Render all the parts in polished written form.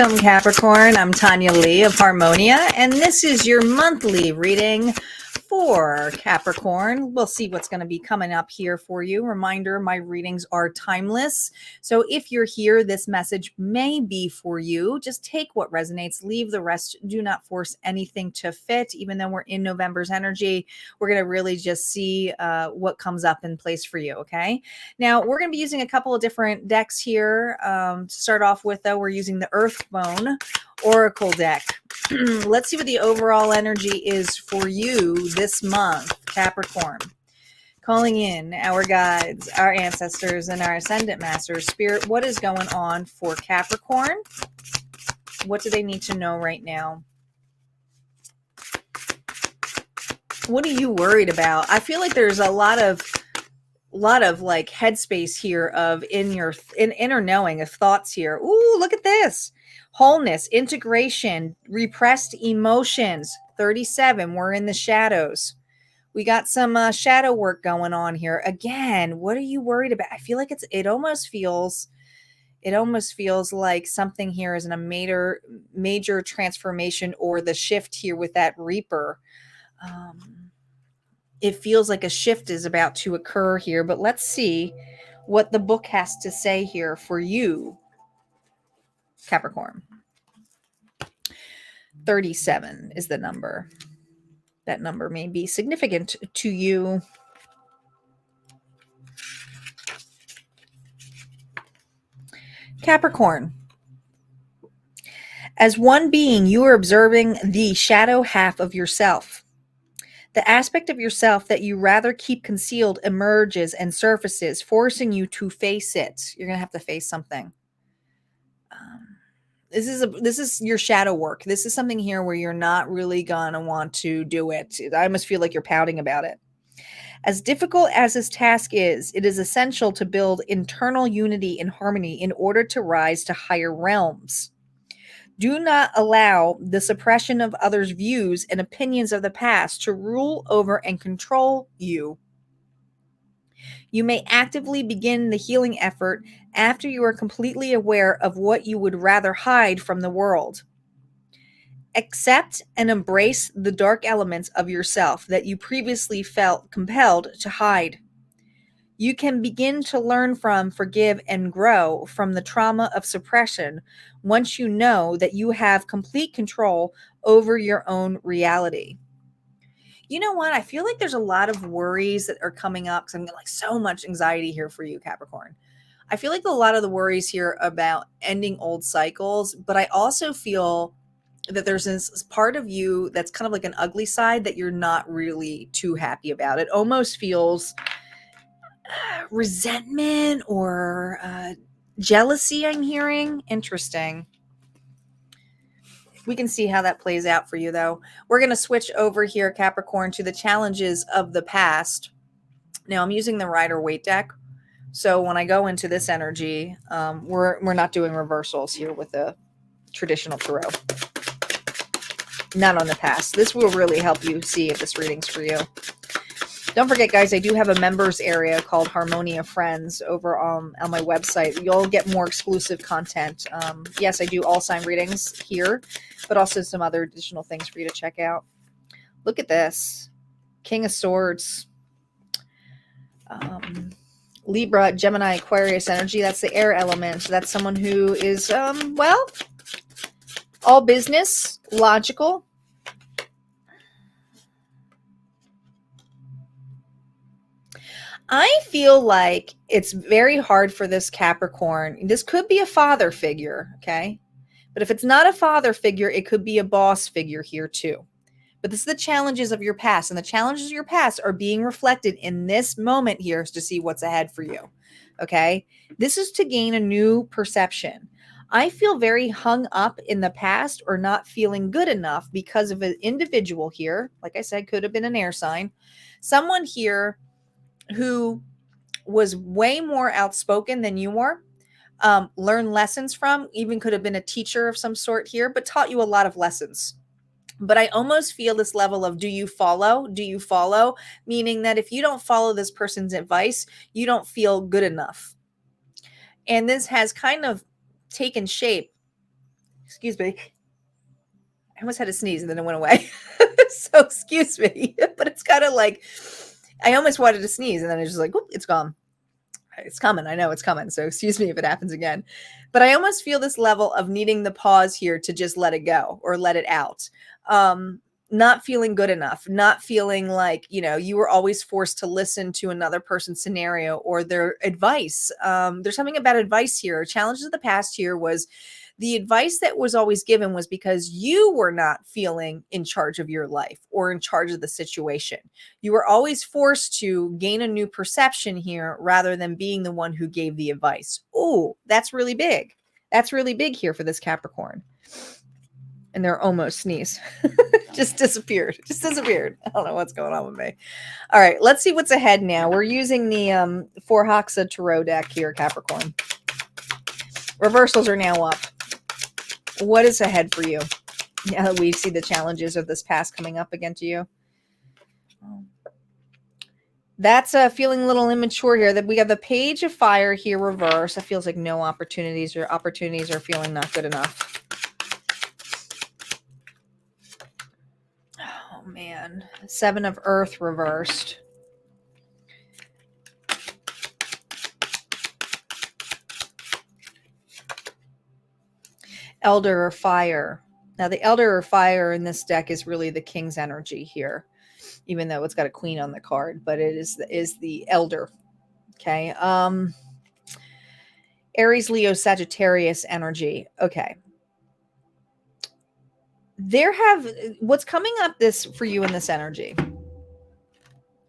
Welcome, Capricorn. I'm Tanya Lee of Harmonia, and this is your monthly reading for Capricorn. We'll see what's going to be coming up here for you. Reminder, my readings are timeless. So if you're here, this message may be for you. Just take what resonates, leave the rest. Do not force anything to fit. Even though we're in November's energy, we're going to really just see what comes up in place for you, okay? Now, we're going to be using a couple of different decks here. To start off with, though, we're using the Earthbone Oracle deck. Let's see what the overall energy is for you this month, Capricorn. Calling in our guides, our ancestors, and our ascendant masters. Spirit, what is going on for Capricorn? What do they need to know right now? What are you worried about? I feel like there's a lot of like headspace here of inner knowing of thoughts here. Ooh, look at this. Wholeness, integration, repressed emotions. 37, we're in the shadows. We got some shadow work going on here. Again, what are you worried about? I feel like it almost feels like something here is in a major transformation, or the shift here with that Reaper. It feels like a shift is about to occur here, but let's see what the book has to say here for you, Capricorn. 37 is the number. That number may be significant to you. Capricorn. As one being, you are observing the shadow half of yourself. The aspect of yourself that you rather keep concealed emerges and surfaces, forcing you to face it. You're going to have to face something. This is your shadow work. This is something here where you're not really going to want to do it. I almost feel like you're pouting about it. As difficult as this task is, it is essential to build internal unity and harmony in order to rise to higher realms. Do not allow the suppression of others' views and opinions of the past to rule over and control you. You may actively begin the healing effort after you are completely aware of what you would rather hide from the world. Accept and embrace the dark elements of yourself that you previously felt compelled to hide. You can begin to learn from, forgive, and grow from the trauma of suppression once you know that you have complete control over your own reality. You know what? I feel like there's a lot of worries that are coming up because I'm getting like so much anxiety here for you, Capricorn. I feel like a lot of the worries here about ending old cycles, but I also feel that there's this part of you that's kind of like an ugly side that you're not really too happy about. It almost feels resentment or jealousy, I'm hearing. Interesting. We can see how that plays out for you, though. We're going to switch over here, Capricorn, to the challenges of the past. Now, I'm using the Rider-Waite deck. So when I go into this energy, we're not doing reversals here with the traditional tarot. Not on the past. This will really help you see if this reading's for you. Don't forget, guys, I do have a members area called Harmonia Friends over on my website. You'll get more exclusive content. Yes, I do all sign readings here, but also some other additional things for you to check out. Look at this. King of Swords. Libra, Gemini, Aquarius energy. That's the air element. That's someone who is, well, all business, logical. I feel like it's very hard for this Capricorn. This could be a father figure, okay? But if it's not a father figure, it could be a boss figure here too. But this is the challenges of your past, and the challenges of your past are being reflected in this moment here to see what's ahead for you, okay? This is to gain a new perception. I feel very hung up in the past or not feeling good enough because of an individual here. Like I said, could have been an air sign. Someone here who was way more outspoken than you were, learn lessons from, even could have been a teacher of some sort here, but taught you a lot of lessons. But I almost feel this level of do you follow? Do you follow? Meaning that if you don't follow this person's advice, you don't feel good enough. And this has kind of taken shape Excuse me. I almost had to sneeze and then it went away. So excuse me, but it's kind of like, I almost wanted to sneeze and then it's just like, whoop, it's gone. It's coming. I know it's coming. So excuse me if it happens again. But I almost feel this level of needing the pause here to just let it go or let it out. Not feeling good enough, not feeling like, you were always forced to listen to another person's scenario or their advice. There's something about advice here. Challenges of the past here was the advice that was always given was because you were not feeling in charge of your life or in charge of the situation. You were always forced to gain a new perception here rather than being the one who gave the advice. Oh, that's really big. That's really big here for this Capricorn. And they're almost sneeze. Just disappeared. I don't know what's going on with me. All right, let's see what's ahead now. We're using the Forhaxa Tarot deck here, Capricorn. Reversals are now up. What is ahead for you now that we see the challenges of this past coming up again to you? That's feeling a little immature here. That we have the Page of Fire here reverse. It feels like no opportunities, or opportunities are feeling not good enough. Oh man, Seven of Earth reversed. Elder of Fire. Now the Elder of Fire in this deck is really the King's energy here, even though it's got a Queen on the card, but it is the Elder. Okay. Aries, Leo, Sagittarius energy. Okay. What's coming up this for you in this energy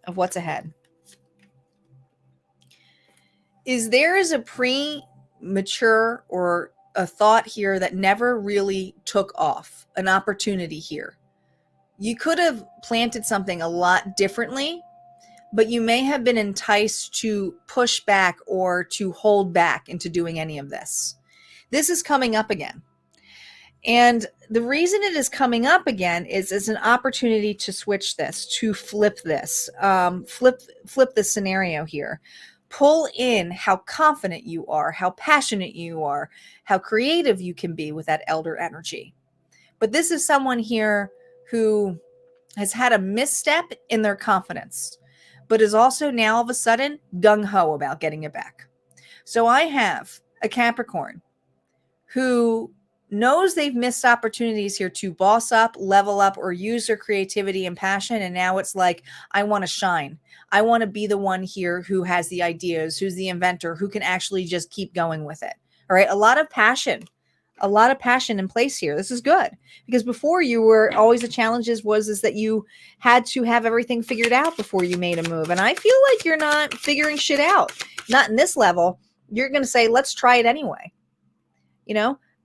of what's ahead is there is a premature or a thought here that never really took off, an opportunity here. You could have planted something a lot differently, but you may have been enticed to push back or to hold back into doing any of this. This is coming up again. And the reason it is coming up again is as an opportunity to switch this, to flip this, flip the scenario here. Pull in how confident you are, how passionate you are, how creative you can be with that elder energy. But this is someone here who has had a misstep in their confidence, but is also now all of a sudden gung-ho about getting it back. So I have a Capricorn who knows they've missed opportunities here to boss up, level up, or use their creativity and passion. And now it's like, I want to shine. I want to be the one here who has the ideas, who's the inventor, who can actually just keep going with it. All right. A lot of passion in place here. This is good because before you were always the challenges is that you had to have everything figured out before you made a move. And I feel like you're not figuring shit out, not in this level. You're going to say, let's try it anyway.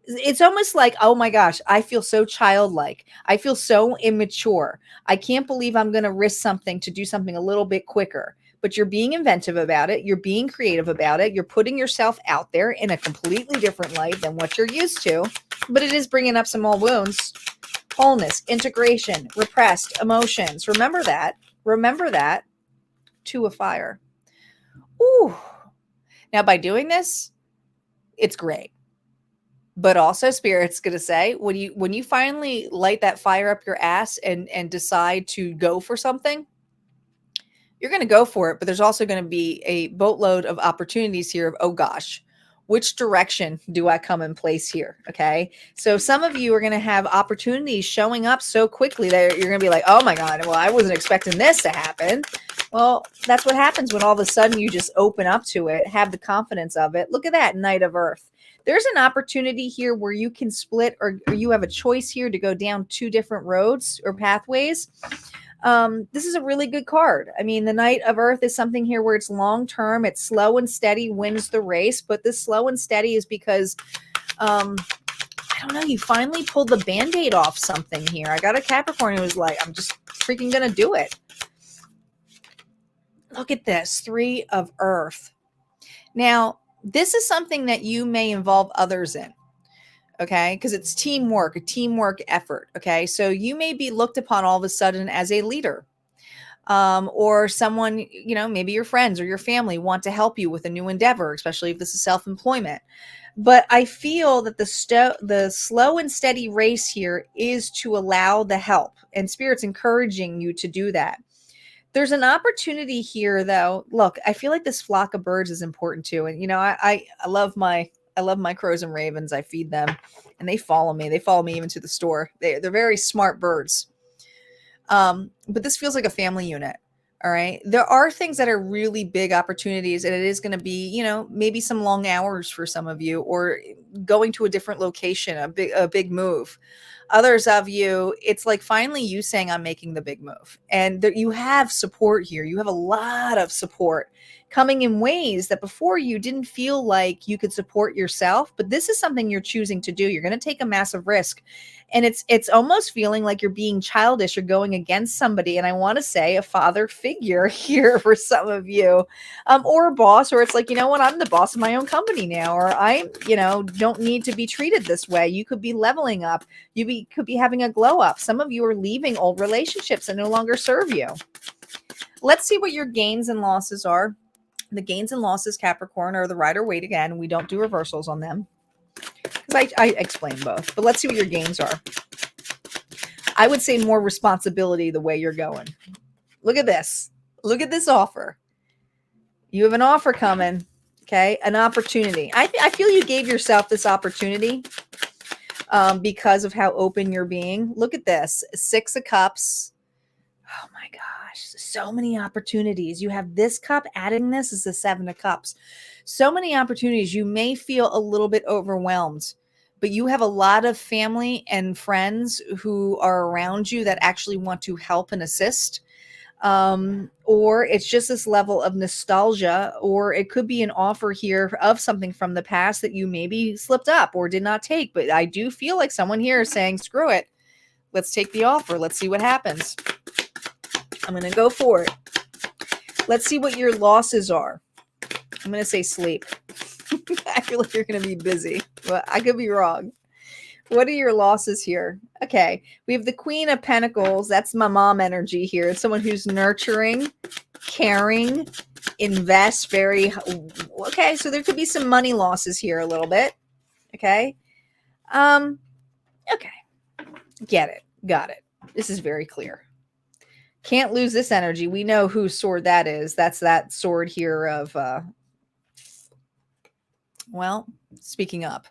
It's almost like, oh my gosh, I feel so childlike. I feel so immature. I can't believe I'm going to risk something to do something a little bit quicker. But you're being inventive about it. You're being creative about it. You're putting yourself out there in a completely different light than what you're used to. But it is bringing up some old wounds. Wholeness, integration, repressed emotions. Remember that. Two of Fire. Ooh. Now, by doing this, it's great. But also Spirit's going to say, when you finally light that fire up your ass and decide to go for something, you're going to go for it. But there's also going to be a boatload of opportunities here of, oh gosh, which direction do I come in place here? Okay. So some of you are going to have opportunities showing up so quickly that you're going to be like, oh my God, well, I wasn't expecting this to happen. Well, that's what happens when all of a sudden you just open up to it, have the confidence of it. Look at that Knight of Earth. There's an opportunity here where you can split or you have a choice here to go down two different roads or pathways. This is a really good card. I mean, the Knight of Earth is something here where it's long-term, it's slow and steady, wins the race. But this slow and steady is because, I don't know, you finally pulled the Band-Aid off something here. I got a Capricorn who was like, I'm just freaking going to do it. Look at this, Three of Earth. Now, this is something that you may involve others in, okay? Because it's teamwork, a teamwork effort, okay? So you may be looked upon all of a sudden as a leader, or someone, maybe your friends or your family want to help you with a new endeavor, especially if this is self-employment. But I feel that the slow and steady race here is to allow the help, and Spirit's encouraging you to do that. There's an opportunity here, though. Look, I feel like this flock of birds is important too. And I love my crows and ravens. I feed them, and they follow me. They follow me even to the store. They're very smart birds. But this feels like a family unit. All right. There are things that are really big opportunities, and it is going to be, maybe some long hours for some of you, or going to a different location, a big move. Others of you, it's like finally you saying, I'm making the big move. And there, you have support here. You have a lot of support coming in ways that before you didn't feel like you could support yourself. But this is something you're choosing to do. You're going to take a massive risk. And it's almost feeling like you're being childish or going against somebody. And I want to say a father figure here for some of you, or a boss, or it's like, you know what, I'm the boss of my own company now, or I, don't need to be treated this way. You could be leveling up. Could be having a glow up. Some of you are leaving old relationships that no longer serve you. Let's see what your gains and losses are. The gains and losses, Capricorn, are the Rider Waite again. We don't do reversals on them because I explain both. But let's see what your gains are. I would say more responsibility the way you're going. Look at this. Look at this offer. You have an offer coming. Okay, an opportunity. I feel you gave yourself this opportunity because of how open you're being. Look at this. 6 of Cups. Oh my gosh. So many opportunities. You have this cup, adding this is the 7 of Cups. So many opportunities. You may feel a little bit overwhelmed, but you have a lot of family and friends who are around you that actually want to help and assist. Or it's just this level of nostalgia, or it could be an offer here of something from the past that you maybe slipped up or did not take. But I do feel like someone here is saying, screw it. Let's take the offer. Let's see what happens. I'm going to go for it. Let's see what your losses are. I'm going to say sleep. I feel like you're going to be busy, but I could be wrong. What are your losses here? Okay. We have the Queen of Pentacles. That's my mom energy here. It's someone who's nurturing, caring, invest very. Okay. So there could be some money losses here a little bit. Okay. Okay. Get it. Got it. This is very clear. Can't lose this energy. We know whose sword that is. That's that sword here of, well, speaking up.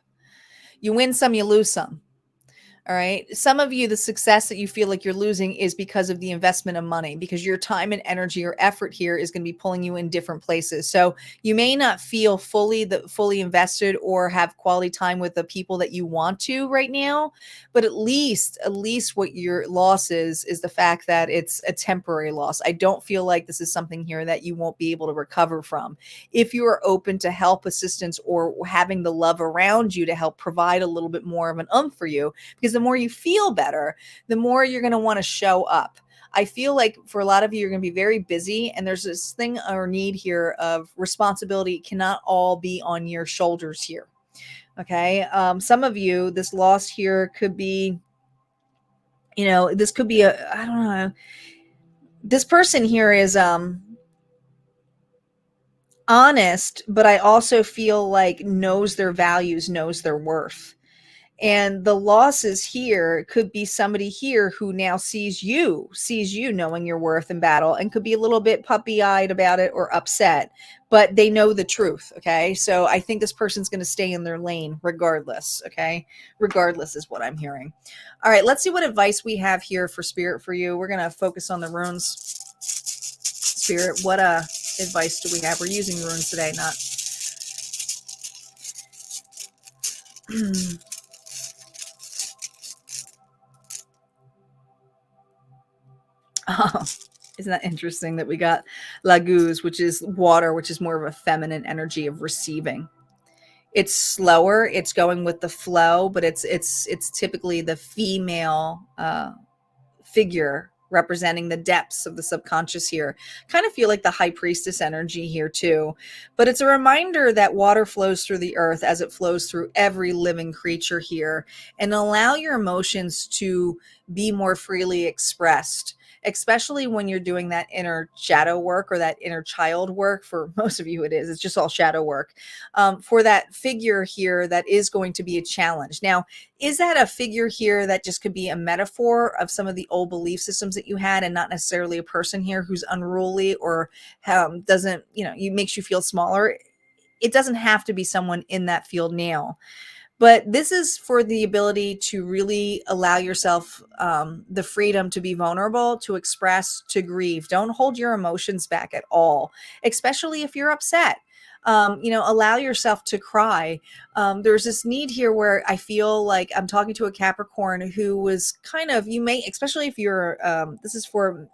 You win some, you lose some. All right. Some of you, the success that you feel like you're losing is because of the investment of money, because your time and energy or effort here is going to be pulling you in different places. So you may not feel fully invested or have quality time with the people that you want to right now, but at least what your loss is the fact that it's a temporary loss. I don't feel like this is something here that you won't be able to recover from. If you are open to help, assistance, or having the love around you to help provide a little bit more of an oomph for you, because the more you feel better, the more you're going to want to show up. I feel like for a lot of you, you're going to be very busy, and there's this thing or need here of responsibility. It cannot all be on your shoulders here. Okay. Some of you, this loss here could be, this could be I don't know. This person here is, honest, but I also feel like knows their values, knows their worth. And the losses here could be somebody here who now sees you knowing your worth in battle, and could be a little bit puppy-eyed about it or upset, but they know the truth. Okay. So I think this person's going to stay in their lane regardless. Okay. Regardless is what I'm hearing. All right. Let's see what advice we have here for Spirit for you. We're going to focus on the runes. Spirit, what advice do we have? We're using runes today, not oh, isn't that interesting that we got Laguz, which is water, which is more of a feminine energy of receiving. It's slower, it's going with the flow, but it's typically the female figure representing the depths of the subconscious here. Kind of feel like the high priestess energy here too. But it's a reminder that water flows through the earth as it flows through every living creature here, and allow your emotions to be more freely expressed, especially when you're doing that inner shadow work or that inner child work. For most of you, it's just all shadow work. For that figure here, that is going to be a challenge. Now, is that a figure here that just could be a metaphor of some of the old belief systems that you had, and not necessarily a person here who's unruly or doesn't, makes you feel smaller? It doesn't have to be someone in that field now. But this is for the ability to really allow yourself the freedom to be vulnerable, to express, to grieve. Don't hold your emotions back at all, especially if you're upset. Allow yourself to cry. There's this need here where I feel like I'm talking to a Capricorn who was kind of, you may, especially if you're, this is for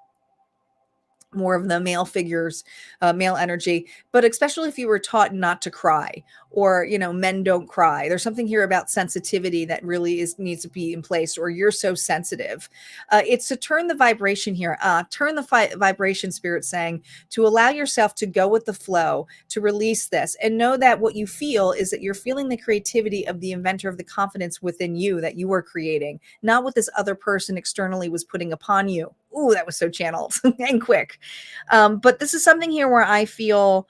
more of the male figures, male energy, but especially if you were taught not to cry, or, men don't cry. There's something here about sensitivity that really needs to be in place, or you're so sensitive. It's to turn the vibration here, turn the vibration, spirit saying, to allow yourself to go with the flow, to release this, and know that what you feel is that you're feeling the creativity of the inventor, of the confidence within you that you are creating, not what this other person externally was putting upon you. Ooh, that was so channeled and quick. But this is something here where I feel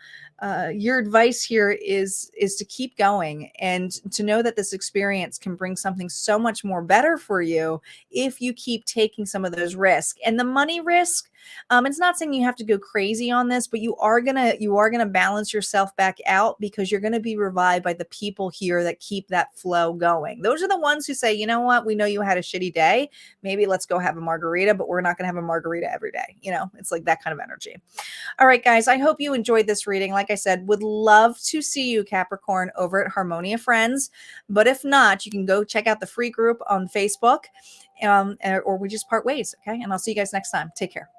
your advice here is to keep going, and to know that this experience can bring something so much more better for you if you keep taking some of those risks. And the money risk, it's not saying you have to go crazy on this, but you are gonna balance yourself back out, because you're gonna be revived by the people here that keep that flow going. Those are the ones who say, you know what, we know you had a shitty day, maybe let's go have a margarita, but we're not gonna have a margarita every day. It's like that kind of energy. All right, guys, I hope you enjoyed this reading. Like I said, would love to see you, Capricorn, over at Harmonia Friends. But if not, you can go check out the free group on Facebook, or we just part ways. Okay. And I'll see you guys next time. Take care.